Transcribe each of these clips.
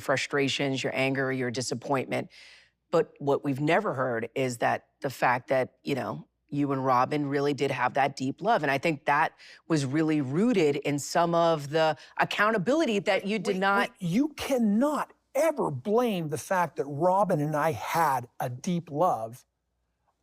frustrations, your anger, your disappointment. But what we've never heard is that the fact that, you and Robyn really did have that deep love. And I think that was really rooted in some of the accountability that you did not. You cannot ever blame the fact that Robyn and I had a deep love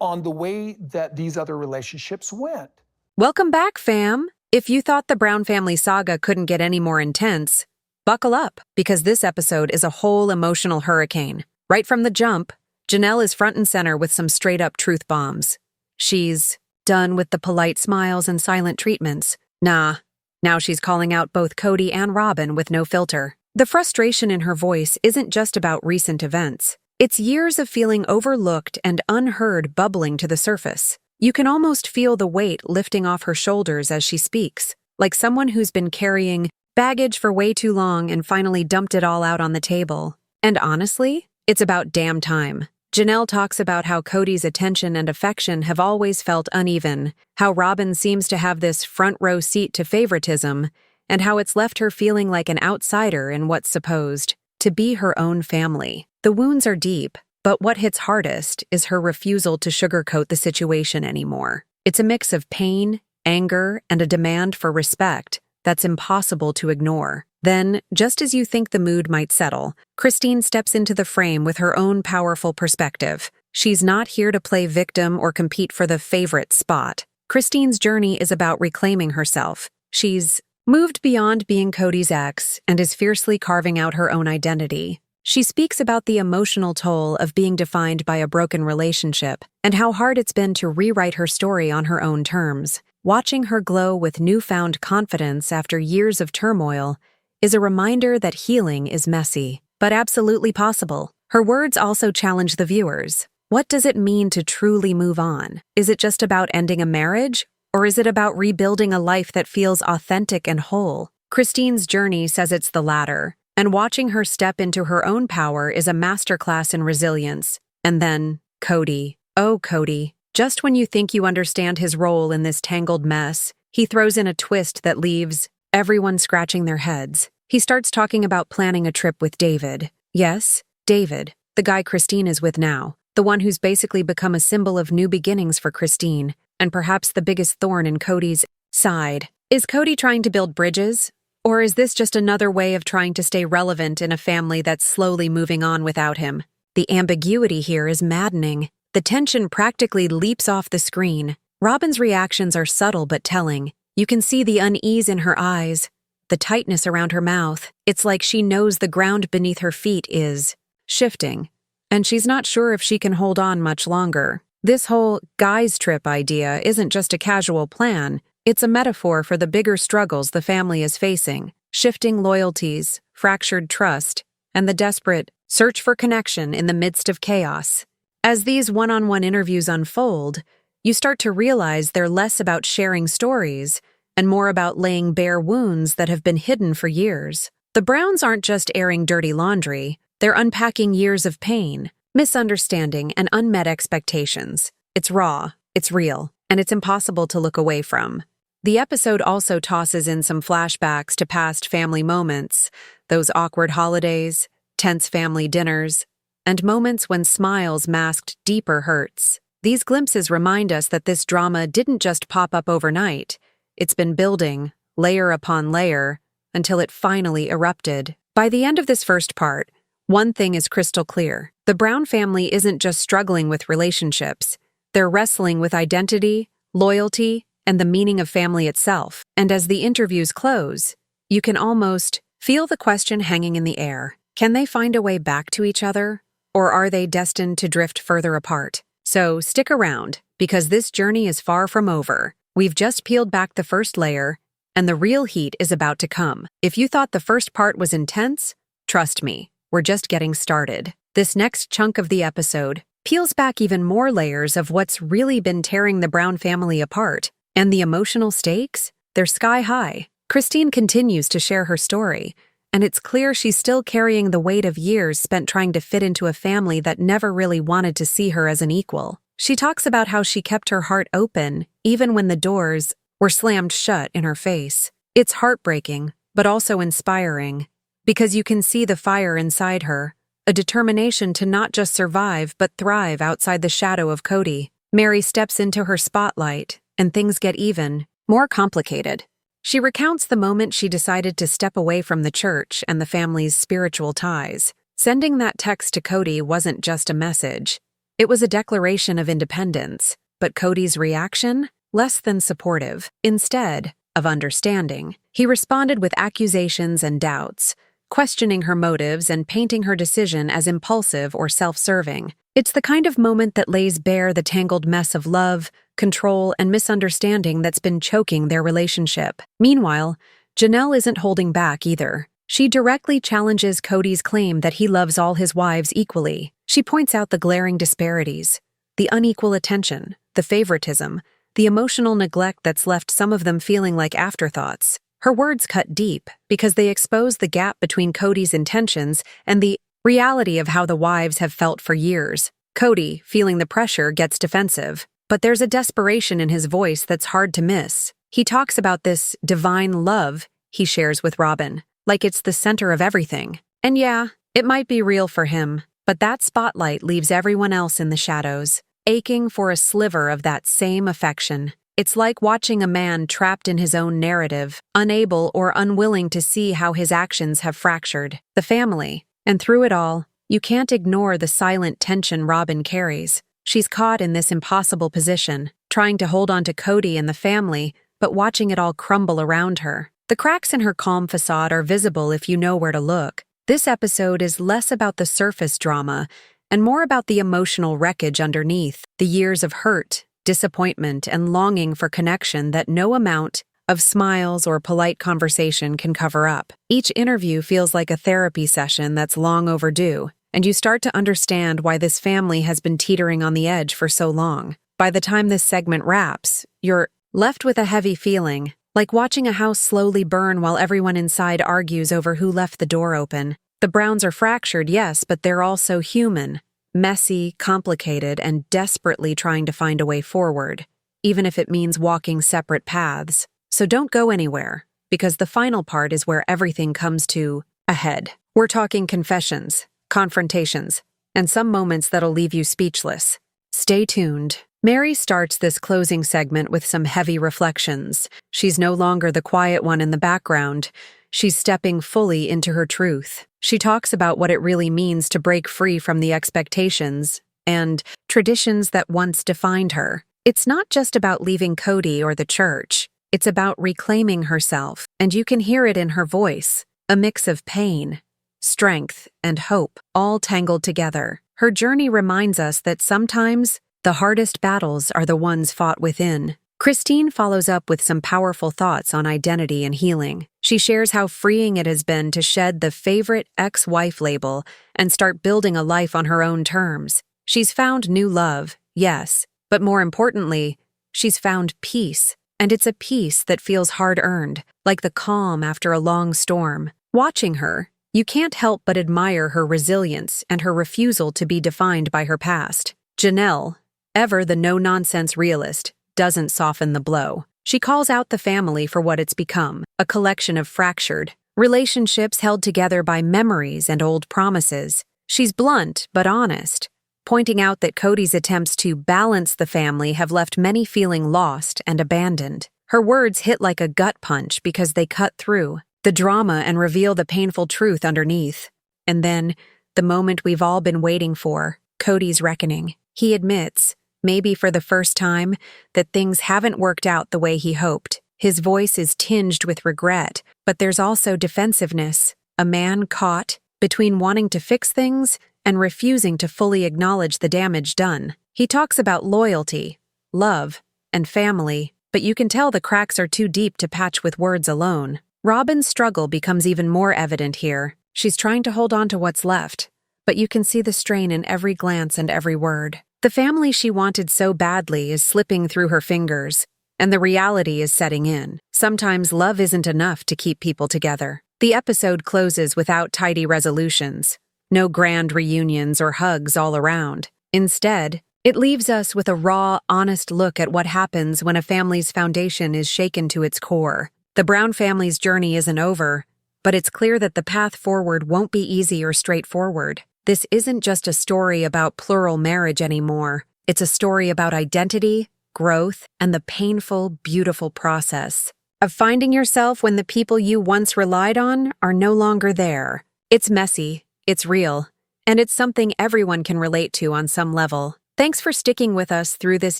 on the way that these other relationships went. Welcome back, fam. If you thought the Brown family saga couldn't get any more intense, buckle up, because this episode is a whole emotional hurricane. Right from the jump, Janelle is front and center with some straight-up truth bombs. She's done with the polite smiles and silent treatments. Nah, now she's calling out both Kody and Robyn with no filter. The frustration in her voice isn't just about recent events. It's years of feeling overlooked and unheard bubbling to the surface. You can almost feel the weight lifting off her shoulders as she speaks, like someone who's been carrying baggage for way too long and finally dumped it all out on the table. And honestly, it's about damn time. Janelle talks about how Kody's attention and affection have always felt uneven, how Robyn seems to have this front-row seat to favoritism, and how it's left her feeling like an outsider in what's supposed to be her own family. The wounds are deep, but what hits hardest is her refusal to sugarcoat the situation anymore. It's a mix of pain, anger, and a demand for respect that's impossible to ignore. Then, just as you think the mood might settle, Christine steps into the frame with her own powerful perspective. She's not here to play victim or compete for the favorite spot. Christine's journey is about reclaiming herself. She's moved beyond being Kody's ex and is fiercely carving out her own identity. She speaks about the emotional toll of being defined by a broken relationship and how hard it's been to rewrite her story on her own terms. Watching her glow with newfound confidence after years of turmoil is a reminder that healing is messy, but absolutely possible. Her words also challenge the viewers. What does it mean to truly move on? Is it just about ending a marriage? Or is it about rebuilding a life that feels authentic and whole? Christine's journey says it's the latter, and watching her step into her own power is a masterclass in resilience. And then, Kody. Oh, Kody. Just when you think you understand his role in this tangled mess, he throws in a twist that leaves everyone scratching their heads. He starts talking about planning a trip with David. Yes, David, the guy Christine is with now, the one who's basically become a symbol of new beginnings for Christine, and perhaps the biggest thorn in Kody's side. Is Kody trying to build bridges? Or is this just another way of trying to stay relevant in a family that's slowly moving on without him? The ambiguity here is maddening. The tension practically leaps off the screen. Robyn's reactions are subtle but telling. You can see the unease in her eyes, the tightness around her mouth. It's like she knows the ground beneath her feet is shifting, and she's not sure if she can hold on much longer. This whole guys trip idea isn't just a casual plan, it's a metaphor for the bigger struggles the family is facing: shifting loyalties, fractured trust, and the desperate search for connection in the midst of chaos. As these one-on-one interviews unfold, you start to realize they're less about sharing stories and more about laying bare wounds that have been hidden for years. The Browns aren't just airing dirty laundry, they're unpacking years of pain, misunderstanding, and unmet expectations. It's raw, it's real, and it's impossible to look away from. The episode also tosses in some flashbacks to past family moments, those awkward holidays, tense family dinners, and moments when smiles masked deeper hurts. These glimpses remind us that this drama didn't just pop up overnight. It's been building, layer upon layer, until it finally erupted. By the end of this first part, one thing is crystal clear. The Brown family isn't just struggling with relationships. They're wrestling with identity, loyalty, and the meaning of family itself. And as the interviews close, you can almost feel the question hanging in the air. Can they find a way back to each other? Or are they destined to drift further apart? So stick around, because this journey is far from over. We've just peeled back the first layer, and the real heat is about to come. If you thought the first part was intense, trust me, we're just getting started. This next chunk of the episode peels back even more layers of what's really been tearing the Brown family apart. And the emotional stakes? They're sky high. Christine continues to share her story, and it's clear she's still carrying the weight of years spent trying to fit into a family that never really wanted to see her as an equal. She talks about how she kept her heart open, even when the doors were slammed shut in her face. It's heartbreaking, but also inspiring. because you can see the fire inside her, a determination to not just survive but thrive outside the shadow of Kody. Meri steps into her spotlight, and things get even more complicated. She recounts the moment she decided to step away from the church and the family's spiritual ties. Sending that text to Kody wasn't just a message. It was a declaration of independence, but Kody's reaction? Less than supportive. Instead of understanding, he responded with accusations and doubts, questioning her motives and painting her decision as impulsive or self-serving. It's the kind of moment that lays bare the tangled mess of love, control, and misunderstanding that's been choking their relationship. Meanwhile, Janelle isn't holding back either. She directly challenges Kody's claim that he loves all his wives equally. She points out the glaring disparities, the unequal attention, the favoritism, the emotional neglect that's left some of them feeling like afterthoughts. Her words cut deep because they expose the gap between Kody's intentions and the reality of how the wives have felt for years. Kody, feeling the pressure, gets defensive, but there's a desperation in his voice that's hard to miss. He talks about this divine love he shares with Robyn, like it's the center of everything. And yeah, it might be real for him, but that spotlight leaves everyone else in the shadows, aching for a sliver of that same affection. It's like watching a man trapped in his own narrative, unable or unwilling to see how his actions have fractured the family. And through it all, you can't ignore the silent tension Robyn carries. She's caught in this impossible position, trying to hold on to Kody and the family, but watching it all crumble around her. The cracks in her calm facade are visible if you know where to look. This episode is less about the surface drama and more about the emotional wreckage underneath, the years of hurt, disappointment, and longing for connection that no amount of smiles or polite conversation can cover up. Each interview feels like a therapy session that's long overdue, and you start to understand why this family has been teetering on the edge for so long. By the time this segment wraps, you're left with a heavy feeling, like watching a house slowly burn while everyone inside argues over who left the door open. The Browns are fractured, yes, but they're also human, messy, complicated, and desperately trying to find a way forward, even if it means walking separate paths. So don't go anywhere, because the final part is where everything comes to a head. We're talking confessions, confrontations, and some moments that'll leave you speechless. Stay tuned. Meri starts this closing segment with some heavy reflections. She's no longer the quiet one in the background. She's stepping fully into her truth. She talks about what it really means to break free from the expectations and traditions that once defined her. It's not just about leaving Kody or the church. It's about reclaiming herself, and you can hear it in her voice, a mix of pain, strength, and hope, all tangled together. Her journey reminds us that sometimes the hardest battles are the ones fought within. Christine follows up with some powerful thoughts on identity and healing. She shares how freeing it has been to shed the favorite ex-wife label and start building a life on her own terms. She's found new love, yes, but more importantly, she's found peace. And it's a peace that feels hard-earned, like the calm after a long storm. Watching her, you can't help but admire her resilience and her refusal to be defined by her past. Janelle, ever the no-nonsense realist, doesn't soften the blow. She calls out the family for what it's become, a collection of fractured relationships held together by memories and old promises. She's blunt but honest, pointing out that Kody's attempts to balance the family have left many feeling lost and abandoned. Her words hit like a gut punch because they cut through the drama and reveal the painful truth underneath. And then, the moment we've all been waiting for, Kody's reckoning. He admits, maybe for the first time, that things haven't worked out the way he hoped. His voice is tinged with regret, but there's also defensiveness, a man caught between wanting to fix things and refusing to fully acknowledge the damage done. He talks about loyalty, love, and family, but you can tell the cracks are too deep to patch with words alone. Robyn's struggle becomes even more evident here. She's trying to hold on to what's left, but you can see the strain in every glance and every word. The family she wanted so badly is slipping through her fingers, and the reality is setting in. Sometimes love isn't enough to keep people together. The episode closes without tidy resolutions. No grand reunions or hugs all around. Instead, it leaves us with a raw, honest look at what happens when a family's foundation is shaken to its core. The Brown family's journey isn't over, but it's clear that the path forward won't be easy or straightforward. This isn't just a story about plural marriage anymore. It's a story about identity, growth, and the painful, beautiful process of finding yourself when the people you once relied on are no longer there. It's messy, it's real, and it's something everyone can relate to on some level. Thanks for sticking with us through this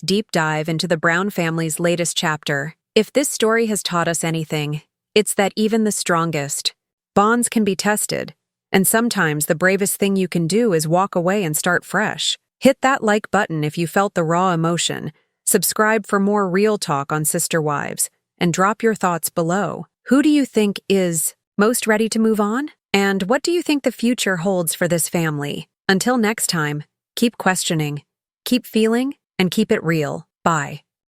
deep dive into the Brown family's latest chapter. If this story has taught us anything, it's that even the strongest bonds can be tested, and sometimes the bravest thing you can do is walk away and start fresh. Hit that like button if you felt the raw emotion, subscribe for more real talk on Sister Wives, and drop your thoughts below. Who do you think is most ready to move on? And what do you think the future holds for this family? Until next time, keep questioning, keep feeling, and keep it real. Bye.